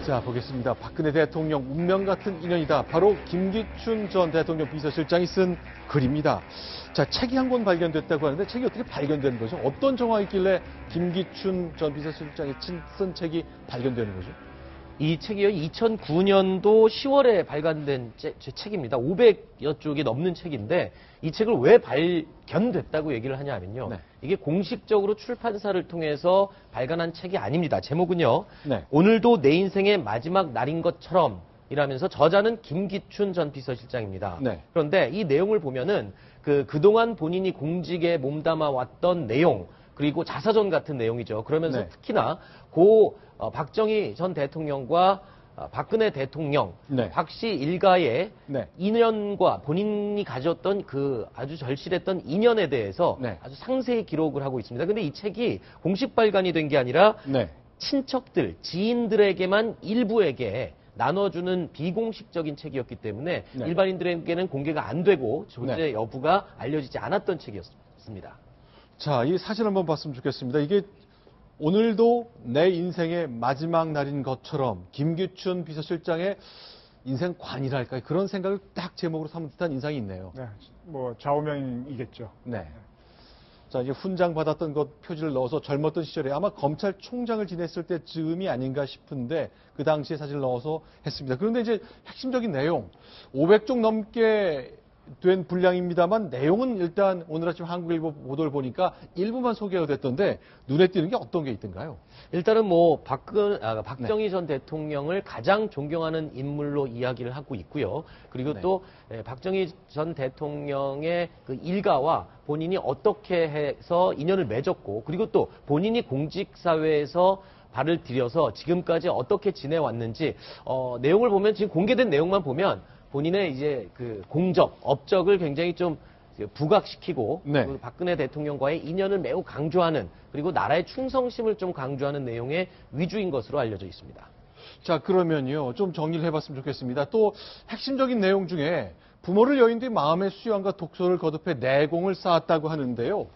자, 보겠습니다. 박근혜 대통령 운명 같은 인연이다. 바로 김기춘 전 대통령 비서실장이 쓴 글입니다. 자, 책이 한 권 발견됐다고 하는데 책이 어떻게 발견되는 거죠? 어떤 정황이 있길래 김기춘 전 비서실장이 쓴 책이 발견되는 거죠? 이 책이요, 2009년도 10월에 발간된 책입니다. 500여 쪽이 넘는 책인데 이 책을 왜 발견됐다고 얘기를 하냐면요. 네. 이게 공식적으로 출판사를 통해서 발간한 책이 아닙니다. 제목은요. 네. 오늘도 내 인생의 마지막 날인 것처럼 이라면서 저자는 김기춘 전 비서실장입니다. 네. 그런데 이 내용을 보면은 그동안 본인이 공직에 몸담아 왔던 내용, 그리고 자서전 같은 내용이죠. 그러면서 네. 특히나 박정희 전 대통령과 박근혜 대통령, 네. 박 씨 일가의 네. 인연과 본인이 가졌던 그 아주 절실했던 인연에 대해서 네. 아주 상세히 기록을 하고 있습니다. 근데 이 책이 공식 발간이 된 게 아니라 네. 친척들, 지인들에게만 일부에게 나눠주는 비공식적인 책이었기 때문에 네. 일반인들에게는 공개가 안 되고 존재 네. 여부가 알려지지 않았던 책이었습니다. 자, 이 사진 한번 봤으면 좋겠습니다. 이게 오늘도 내 인생의 마지막 날인 것처럼 김기춘 비서실장의 인생관이랄까요? 그런 생각을 딱 제목으로 삼은 듯한 인상이 있네요. 네, 뭐 좌우명이겠죠. 네. 자, 이제 훈장 받았던 것 표지를 넣어서 젊었던 시절에 아마 검찰총장을 지냈을 때 즈음이 아닌가 싶은데 그 당시에 사진을 넣어서 했습니다. 그런데 이제 핵심적인 내용, 500쪽 넘게 된 분량입니다만 내용은 일단 오늘 아침 한국일보 보도를 보니까 일부만 소개가 됐던데 눈에 띄는 게 어떤 게 있던가요? 일단은 박정희 전 대통령을 가장 존경하는 인물로 이야기를 하고 있고요. 그리고 네. 또 박정희 전 대통령의 그 일가와 본인이 어떻게 해서 인연을 맺었고, 그리고 또 본인이 공직사회에서 발을 들여서 지금까지 어떻게 지내왔는지 내용을 보면, 지금 공개된 내용만 보면 본인의 이제 그 업적을 굉장히 좀 부각시키고, 네. 박근혜 대통령과의 인연을 매우 강조하는, 그리고 나라의 충성심을 좀 강조하는 내용의 위주인 것으로 알려져 있습니다. 자, 그러면요. 좀 정리를 해봤으면 좋겠습니다. 또 핵심적인 내용 중에 부모를 여인 뒤 마음의 수양과 독서를 거듭해 내공을 쌓았다고 하는데요.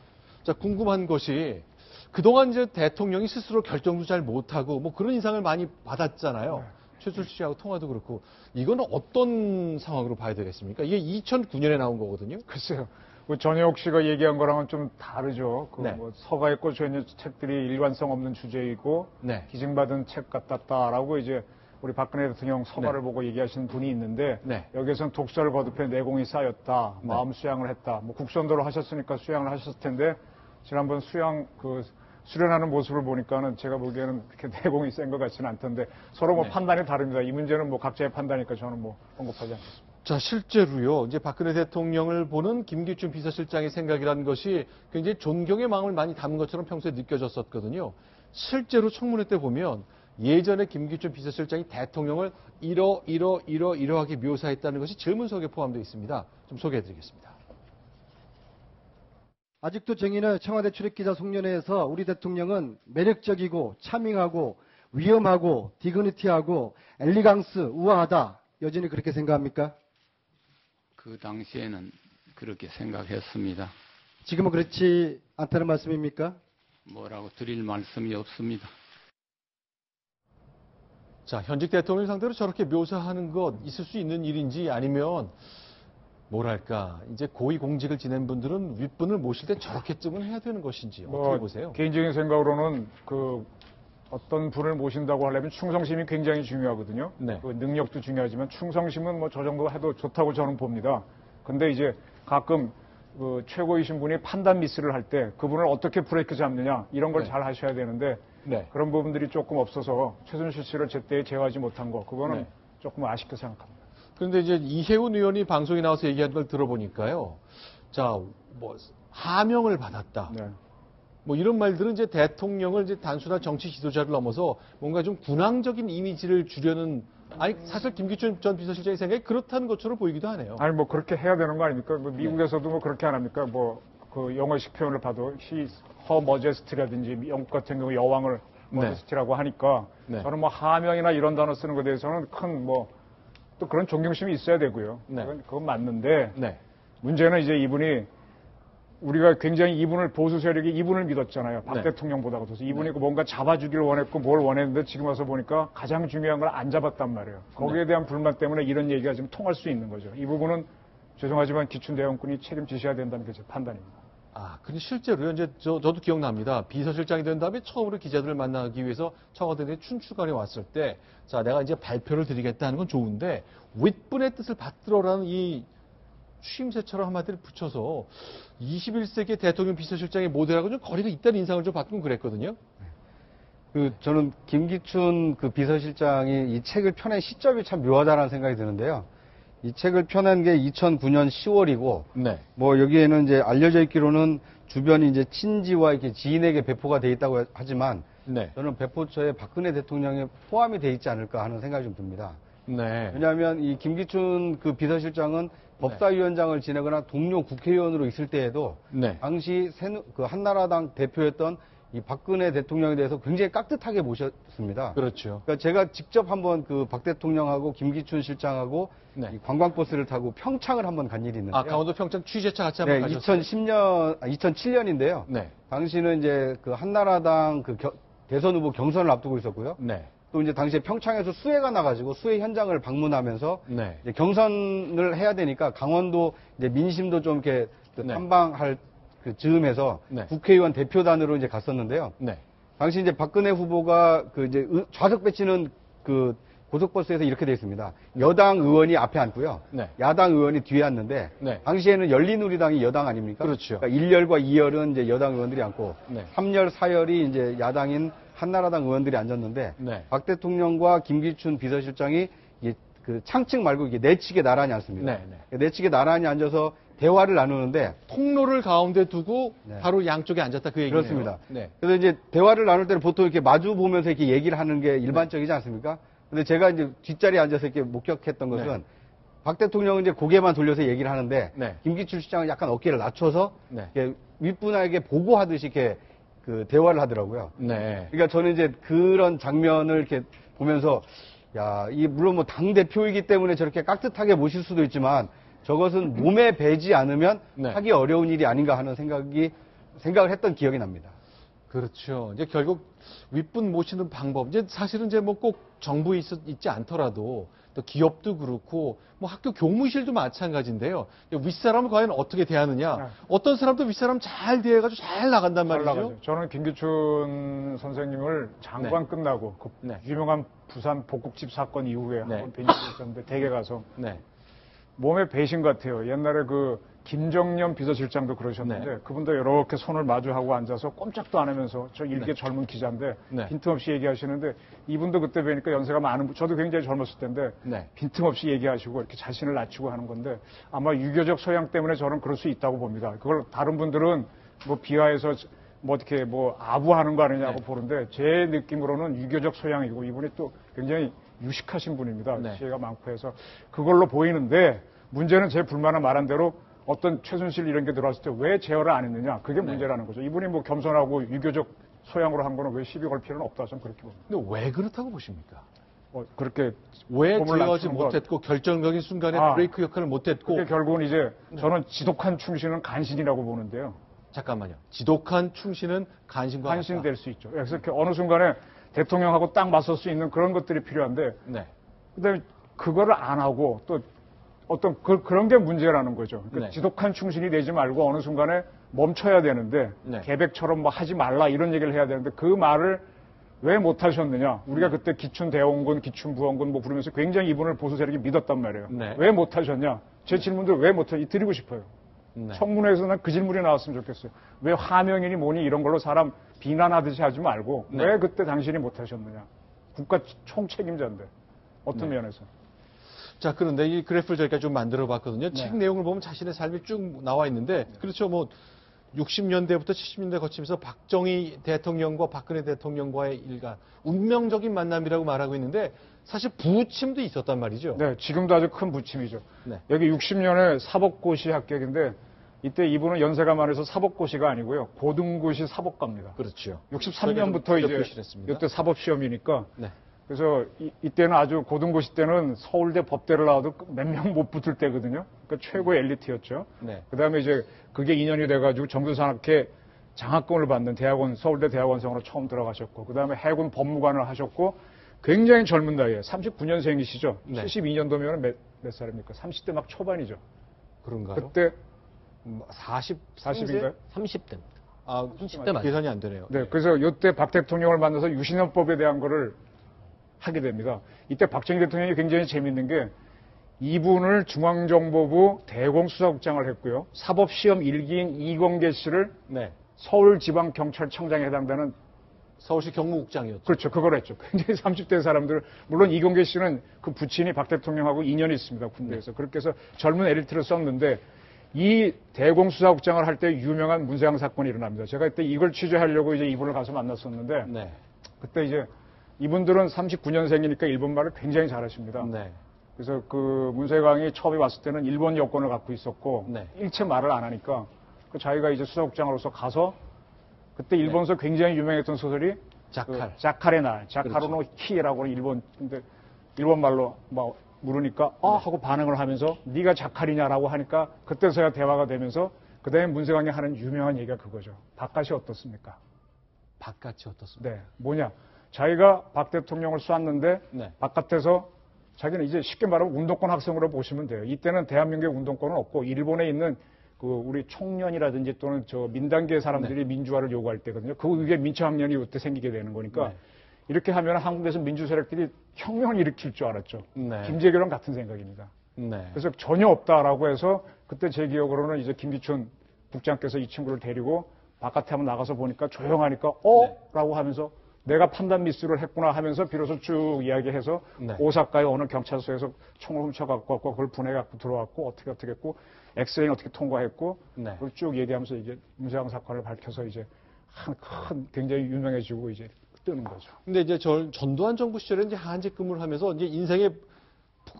자, 궁금한 것이 그동안 이제 대통령이 스스로 결정도 잘 못하고 뭐 그런 인상을 많이 받았잖아요. 네. 최순실 씨하고 통화도 그렇고. 이건 어떤 상황으로 봐야 되겠습니까? 이게 2009년에 나온 거거든요. 글쎄요. 뭐 전혜옥 씨가 얘기한 거랑은 좀 다르죠. 네. 뭐 서가에 꽂혀 있는 책들이 일관성 없는 주제이고 네. 기증받은 책 같았다라고 이제 우리 박근혜 대통령 서가를 네. 보고 얘기하시는 분이 있는데 네. 여기서는 독서를 거듭해 내공이 쌓였다, 네. 마음 수양을 했다. 뭐 국선도를 하셨으니까 수양을 하셨을 텐데 지난번 수련하는 모습을 보니까는 제가 보기에는 그렇게 내공이 센 것 같지는 않던데 서로 뭐 네. 판단이 다릅니다. 이 문제는 뭐 각자의 판단이니까 저는 뭐 언급하지 않겠습니다. 자, 실제로요, 이제 박근혜 대통령을 보는 김기춘 비서실장의 생각이라는 것이 굉장히 존경의 마음을 많이 담은 것처럼 평소에 느껴졌었거든요. 실제로 청문회 때 보면 예전에 김기춘 비서실장이 대통령을 이러하게 묘사했다는 것이 질문서에 포함되어 있습니다. 좀 소개해드리겠습니다. 아직도 정의는 청와대 출입기자 송년회에서 우리 대통령은 매력적이고 차밍하고 위험하고 디그니티하고 엘리강스 우아하다. 여전히 그렇게 생각합니까? 그 당시에는 그렇게 생각했습니다. 지금은 그렇지 않다는 말씀입니까? 뭐라고 드릴 말씀이 없습니다. 자, 현직 대통령 상대로 저렇게 묘사하는 것 있을 수 있는 일인지 아니면 뭐랄까, 이제 고위 공직을 지낸 분들은 윗분을 모실 때 저렇게쯤은 해야 되는 것인지 어떻게 보세요? 개인적인 생각으로는 어떤 분을 모신다고 하려면 충성심이 굉장히 중요하거든요. 네. 그 능력도 중요하지만 충성심은 뭐 저 정도 해도 좋다고 저는 봅니다. 근데 이제 가끔 그 최고이신 분이 판단 미스를 할 때 그분을 어떻게 브레이크 잡느냐 이런 걸 네. 잘 하셔야 되는데 네. 그런 부분들이 조금 없어서 최순실 씨를 제때 제어하지 못한 거 그거는 네. 조금 아쉽게 생각합니다. 그런데 이제 이혜훈 의원이 방송에 나와서 얘기하는 걸 들어보니까요. 자, 뭐 하명을 받았다. 네. 뭐 이런 말들은 이제 대통령을 이제 단순한 정치 지도자를 넘어서 뭔가 좀 군왕적인 이미지를 주려는, 아니 사실 김기춘 전 비서실장의 생각이 그렇다는 것처럼 보이기도 하네요. 아니 뭐 그렇게 해야 되는 거 아닙니까? 뭐 미국에서도 뭐 그렇게 안 합니까? 뭐 그 영어식 표현을 봐도 Her Majesty라든지 영국 같은 경우 여왕을 Majesty라고 하니까 네. 저는 뭐 하명이나 이런 단어 쓰는 것에 대해서는 큰 뭐 또 그런 존경심이 있어야 되고요. 네. 그건 맞는데 네. 문제는 이제 이분이 우리가 굉장히 이분을 보수 세력이 이분을 믿었잖아요. 박 네. 대통령보다도. 그래서 이분이 뭔가 잡아주기를 원했고 뭘 원했는데 지금 와서 보니까 가장 중요한 걸 안 잡았단 말이에요. 거기에 대한 불만 때문에 이런 얘기가 지금 통할 수 있는 거죠. 이 부분은 죄송하지만 기춘대원군이 책임지셔야 된다는 게 제 판단입니다. 근데 실제로요, 이제 저도 기억납니다. 비서실장이 된 다음에 처음으로 기자들을 만나기 위해서 청와대에 춘추관에 왔을 때, 자, 내가 이제 발표를 드리겠다 하는 건 좋은데, 윗분의 뜻을 받들어라는 이 취임새처럼 한마디를 붙여서 21세기 대통령 비서실장의 모델하고 좀 거리가 있다는 인상을 좀 받고 그랬거든요. 저는 김기춘 그 비서실장이 이 책을 펴낸 시점이 참 묘하다는 생각이 드는데요. 이 책을 펴낸 게 2009년 10월이고, 네. 뭐 여기에는 이제 알려져 있기로는 주변이 이제 친지와 이렇게 지인에게 배포가 돼 있다고 하지만, 네. 저는 배포처에 박근혜 대통령이 포함이 돼 있지 않을까 하는 생각이 좀 듭니다. 네. 왜냐하면 이 김기춘 그 비서실장은 법사위원장을 지내거나 동료 국회의원으로 있을 때에도 네. 당시 그 한나라당 대표였던 이 박근혜 대통령에 대해서 굉장히 깍듯하게 모셨습니다. 그렇죠. 그러니까 제가 직접 한번 그 박 대통령하고 김기춘 실장하고 네. 이 관광버스를 타고 평창을 한번 간 일이 있는데요. 강원도 평창 취재차 같이 한번 네, 가셨어요? 2007년인데요. 네. 당시는 이제 그 한나라당 그 대선 후보 경선을 앞두고 있었고요. 네. 또 이제 당시에 평창에서 수해가 나가지고 수해 현장을 방문하면서 네. 이제 경선을 해야 되니까 강원도 이제 민심도 좀 이렇게 그 네. 탐방할 그 즈음에서 네. 국회의원 대표단으로 이제 갔었는데요. 네. 당시 이제 박근혜 후보가 그 이제 좌석 배치는 그 고속버스에서 이렇게 되어 있습니다. 여당 의원이 앞에 앉고요. 네. 야당 의원이 뒤에 앉는데 네. 당시에는 열린우리당이 여당 아닙니까? 그렇죠. 그러니까 1열과 2열은 이제 여당 의원들이 앉고 네. 3열, 4열이 이제 야당인 한나라당 의원들이 앉았는데 네. 박 대통령과 김기춘 비서실장이 이게 그 창측 말고 이게 내측에 나란히 앉습니다. 네, 네. 내측에 나란히 앉아서 대화를 나누는데 통로를 가운데 두고 네. 바로 양쪽에 앉았다 그 얘기네요. 그렇습니다. 네. 그래서 이제 대화를 나눌 때는 보통 이렇게 마주 보면서 이렇게 얘기를 하는 게 일반적이지 않습니까? 근데 제가 이제 뒷자리에 앉아서 이렇게 목격했던 것은 네. 박 대통령은 이제 고개만 돌려서 얘기를 하는데 네. 김기춘 실장은 약간 어깨를 낮춰서 네. 이렇게 윗분에게 보고하듯이 이렇게 그 대화를 하더라고요. 네. 그러니까 저는 이제 그런 장면을 이렇게 보면서 야, 이 물론 뭐 당 대표이기 때문에 저렇게 깍듯하게 모실 수도 있지만 저것은 몸에 배지 않으면 네. 하기 어려운 일이 아닌가 하는 생각을 했던 기억이 납니다. 그렇죠. 이제 결국 윗분 모시는 방법. 이제 사실은 이제 뭐 꼭 정부에 있지 않더라도 또 기업도 그렇고 뭐 학교 교무실도 마찬가지인데요. 윗사람을 과연 어떻게 대하느냐. 네. 어떤 사람도 윗사람 잘 대해가지고 잘 나간단 잘 말이죠. 나가죠. 저는 김기춘 선생님을 장관 끝나고 그 네. 유명한 부산 복국집 사건 이후에 네. 한번 뵌 적이 있었는데 댁에 가서 네. 몸에 배신 같아요. 옛날에 그 김정년 비서실장도 그러셨는데 네. 그분도 이렇게 손을 마주하고 앉아서 꼼짝도 안 하면서 저 일개 네. 젊은 기자인데 네. 빈틈없이 얘기하시는데 이분도 그때 뵈니까 연세가 많은 저도 굉장히 젊었을 때인데 네. 빈틈없이 얘기하시고 이렇게 자신을 낮추고 하는 건데 아마 유교적 소양 때문에 저는 그럴 수 있다고 봅니다. 그걸 다른 분들은 뭐 비하해서 뭐 어떻게 뭐 아부하는 거 아니냐고 네. 보는데 제 느낌으로는 유교적 소양이고 이분이 또 굉장히 유식하신 분입니다. 네. 지혜가 많고 해서 그걸로 보이는데 문제는 제 불만을 말한 대로 어떤 최순실 이런 게 들어왔을 때 왜 제어를 안 했느냐 그게 문제라는 거죠. 이분이 뭐 겸손하고 유교적 소양으로 한 거는 왜 시비 걸 필요는 없다 저는 그렇게 봅니다. 근데 왜 그렇다고 보십니까? 그렇게 왜 폼을 제어하지 낮추는 건 못했고 결정적인 순간에 브레이크 역할을 못했고 그게 결국은 이제 저는 지독한 충신은 간신이라고 보는데요. 잠깐만요. 지독한 충신은 간신과 같다. 간신될 수 있죠. 그래서 이렇게 어느 순간에 대통령하고 딱 맞설 수 있는 그런 것들이 필요한데 네. 그다음에 그거를 안 하고 또 어떤 그런 게 문제라는 거죠. 그러니까 네. 지독한 충신이 되지 말고 어느 순간에 멈춰야 되는데 네. 계백처럼 뭐 하지 말라 이런 얘기를 해야 되는데 그 말을 왜 못하셨느냐. 우리가 네. 그때 기춘대원군, 기춘부원군 뭐 부르면서 굉장히 이분을 보수 세력이 믿었단 말이에요. 네. 왜 못하셨냐. 제 질문들 왜 못하냐 드리고 싶어요. 네. 청문회에서 난 그 질문이 나왔으면 좋겠어요. 왜 하명이니 뭐니 이런 걸로 사람 비난하듯이 하지 말고 네. 왜 그때 당신이 못하셨느냐. 국가 총책임자인데 어떤 네. 면에서. 자, 그런데 이 그래프를 저희가 좀 만들어 봤거든요. 네. 책 내용을 보면 자신의 삶이 쭉 나와 있는데, 그렇죠. 뭐, 60년대부터 70년대 거치면서 박정희 대통령과 박근혜 대통령과의 일가, 운명적인 만남이라고 말하고 있는데, 사실 부침도 있었단 말이죠. 네, 지금도 아주 큰 부침이죠. 네. 여기 60년에 사법고시 합격인데 이때 이분은 연세가 많아서 사법고시가 아니고요. 고등고시 사법과입니다. 그렇죠. 63년부터 이제 했습니다. 이때 사법시험이니까 네. 그래서 이때는 아주 고등고시 때는 서울대 법대를 나와도 몇 명 못 붙을 때거든요. 그러니까 최고의 엘리트였죠. 네. 그다음에 이제 그게 2년이 돼가지고 정규산학회 장학금을 받는 대학원, 서울대 대학원생으로 처음 들어가셨고, 그다음에 해군 법무관을 하셨고, 굉장히 젊은 나이에 39년생이시죠. 네. 72년도면 몇 살입니까? 30대 막 초반이죠. 그런가요? 그때 40인가요? 40인가요? 30대. 아, 30대 맞죠? 계산이 안 되네요. 네, 그래서 이때 박 대통령을 만나서 유신헌법에 대한 거를 하게 됩니다. 이때 박정희 대통령이 굉장히 재밌는 게 이분을 중앙정보부 대공수사국장을 했고요. 사법시험 1기인 이광계 씨를 네. 서울지방경찰청장에 해당되는 서울시 경무국장이었죠. 그렇죠. 그걸 했죠. 굉장히 30대 사람들, 물론 이광계 씨는 그 부친이 박 대통령하고 인연이 있습니다. 군대에서. 그렇게 해서 젊은 엘리트를 썼는데 이 대공수사국장을 할 때 유명한 문세영 사건이 일어납니다. 제가 그때 이걸 취재하려고 이제 이분을 가서 만났었는데 네. 그때 이제 이분들은 39년생이니까 일본말을 굉장히 잘하십니다. 네. 그래서 그 문세광이 처음에 왔을 때는 일본 여권을 갖고 있었고 네. 일체 말을 안 하니까 그 자기가 이제 수사국장으로서 가서 그때 일본에서 굉장히 유명했던 소설이 자칼. 그 자칼의 날, 자카르노 키라고 일본 근데 일본 말로 막 물으니까 하고 반응을 하면서 네가 자칼이냐라고 하니까 그때서야 대화가 되면서 그다음에 문세광이 하는 유명한 얘기가 그거죠. 바깥이 어떻습니까? 바깥이 어떻습니까? 네, 뭐냐? 자기가 박 대통령을 쐈는데 네. 바깥에서 자기는 이제 쉽게 말하면 운동권 학생으로 보시면 돼요. 이때는 대한민국의 운동권은 없고 일본에 있는 그 우리 청년이라든지 또는 저 민단계 사람들이 민주화를 요구할 때거든요. 그 위에 민초학년이 이때 생기게 되는 거니까 네. 이렇게 하면 한국에서 민주 세력들이 혁명을 일으킬 줄 알았죠. 네. 김재규랑 같은 생각입니다. 네. 그래서 전혀 없다라고 해서 그때 제 기억으로는 이제 김기춘 국장께서 이 친구를 데리고 바깥에 한번 나가서 보니까 조용하니까 라고 하면서 내가 판단 미스를 했구나 하면서 비로소 쭉 이야기해서 네. 오사카의 어느 경찰서에서 총을 훔쳐갖고 왔고 그걸 분해갖고 들어왔고 어떻게 했고 엑스레이 어떻게 통과했고 네. 그걸 쭉 얘기하면서 이제 문세영 사건을 밝혀서 이제 큰 굉장히 유명해지고 이제 뜨는 거죠. 근데 이제 전두환 정부 시절에 이제 한직 근무를 하면서 이제 인생의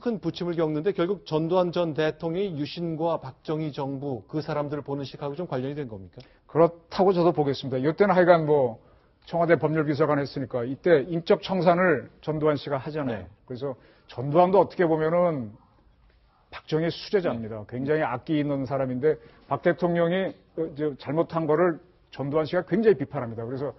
큰 부침을 겪는데 결국 전두환 전 대통령이 유신과 박정희 정부 그 사람들을 보는 시각하고 좀 관련이 된 겁니까? 그렇다고 저도 보겠습니다. 이때는 하여간 뭐 청와대 법률비서관 했으니까 이때 인적 청산을 전두환 씨가 하잖아요. 네. 그래서 전두환도 어떻게 보면은 박정희 수제자입니다. 굉장히 악기 있는 사람인데 박 대통령이 잘못한 거를 전두환 씨가 굉장히 비판합니다. 그래서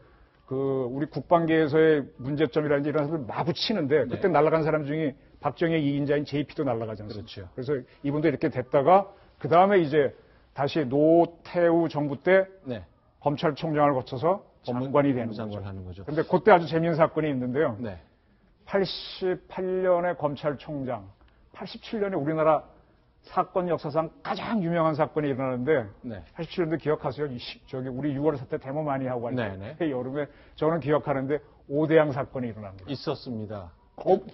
그 우리 국방계에서의 문제점이라든지 이런 것을 마구 치는데 그때 날아간 사람 중에 박정희 2인자인 JP도 날아가지 않습니까? 그렇죠. 그래서 이분도 이렇게 됐다가 그 다음에 이제 다시 노태우 정부 때 네. 검찰총장을 거쳐서 장관이 되는 장관을 거죠. 하는 거죠. 근데 그때 아주 재미있는 사건이 있는데요. 네. 88년에 검찰총장, 87년에 우리나라 사건 역사상 가장 유명한 사건이 일어나는데 네. 87년도 기억하세요? 저기 우리 6월 사태 데모 많이 하고 할 네, 때 여름에 저는 기억하는데 오대양 사건이 일어납니다. 있었습니다.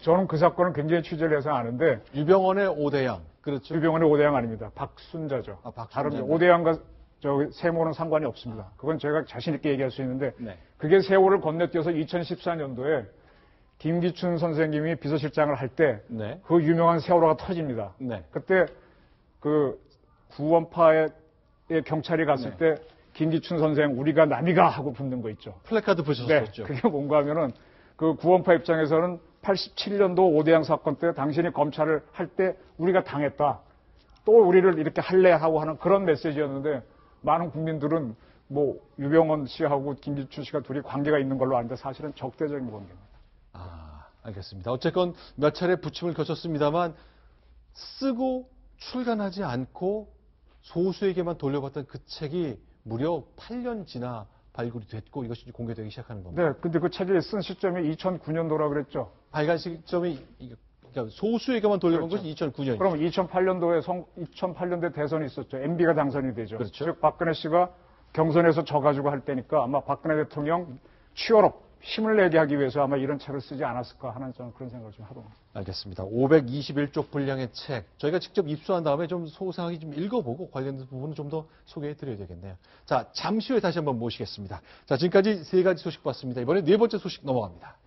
저는 그 사건을 굉장히 취재를 해서 아는데 유병원의 오대양. 그렇죠. 유병원의 오대양 아닙니다. 박순자죠. 아, 박순자. 다릅니다. 오대양과 저 세모는 상관이 없습니다. 그건 제가 자신 있게 얘기할 수 있는데 네. 그게 세월을 건너뛰어서 2014년도에 김기춘 선생님이 비서실장을 할 때 그 네. 유명한 세월호가 터집니다. 네. 그때 그 구원파의 경찰이 갔을 때 김기춘 선생 우리가 남이가 하고 붙는 거 있죠. 플래카드 네. 붙였었죠. 그게 뭔가 하면은 그 구원파 입장에서는 87년도 오대양 사건 때 당신이 검찰을 할 때 우리가 당했다. 또 우리를 이렇게 할래 하고 하는 그런 메시지였는데 많은 국민들은 뭐 유병원 씨하고 김기춘 씨가 둘이 관계가 있는 걸로 아는데 사실은 적대적인 관계입니다. 아, 알겠습니다. 어쨌건 몇 차례 부침을 거쳤습니다만 쓰고 출간하지 않고 소수에게만 돌려받던 그 책이 무려 8년 지나 발굴이 됐고 이것이 공개되기 시작하는 겁니다. 네, 근데 그 책이 쓴 시점이 2009년도라 그랬죠. 발간 시점이 그러니까 소수에게만 돌려본 그렇죠. 것이 2009년이죠. 그럼 2008년도에 대선이 있었죠. MB가 당선이 되죠. 그렇죠. 즉 박근혜 씨가 경선에서 져가지고 할 때니까 아마 박근혜 대통령 취업업 힘을 내게 하기 위해서 아마 이런 책을 쓰지 않았을까 하는 저는 그런 생각을 좀 하고. 알겠습니다. 521쪽 분량의 책. 저희가 직접 입수한 다음에 좀 소상하게 좀 읽어보고 관련된 부분은 좀 더 소개해 드려야 되겠네요. 자, 잠시 후에 다시 한번 모시겠습니다. 자, 지금까지 세 가지 소식 봤습니다. 이번에 네 번째 소식 넘어갑니다.